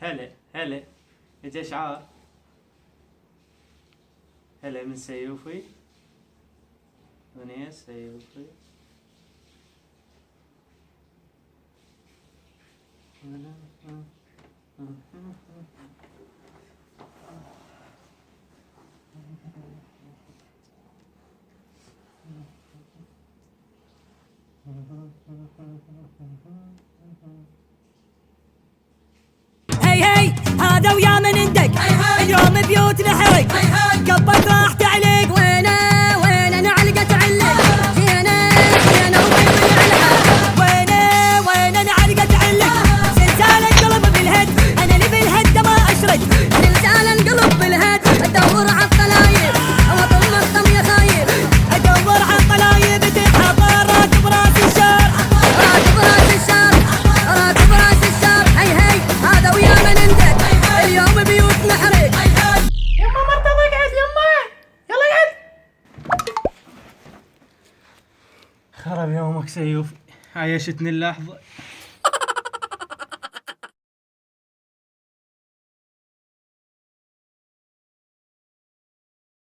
هلا هلا انت اشعار. هلا من سيوفي. أغنية سيوفي. هي هي هذا ويا من عندك اليوم بيوت نحرق قبل راح تعلق وينه وين انا علقت علق زينه زينه وين العلقه وينه وين انا علقت علق زلزال القلب بالهد انا اللي بالهد ما اشرد زلزال القلب بالهد ادور على الطلايب واطم الطم يا خايب ادور على الطلايب تتحضر راكب راس الشار راكب راس الشار راكب راس الشار هي هي هذا ويا من عندك اليوم بيوت نحرق يما مرتضى اقعد يما يلا اقعد. خرب يومك سيوفي، عايشتني اللحظة.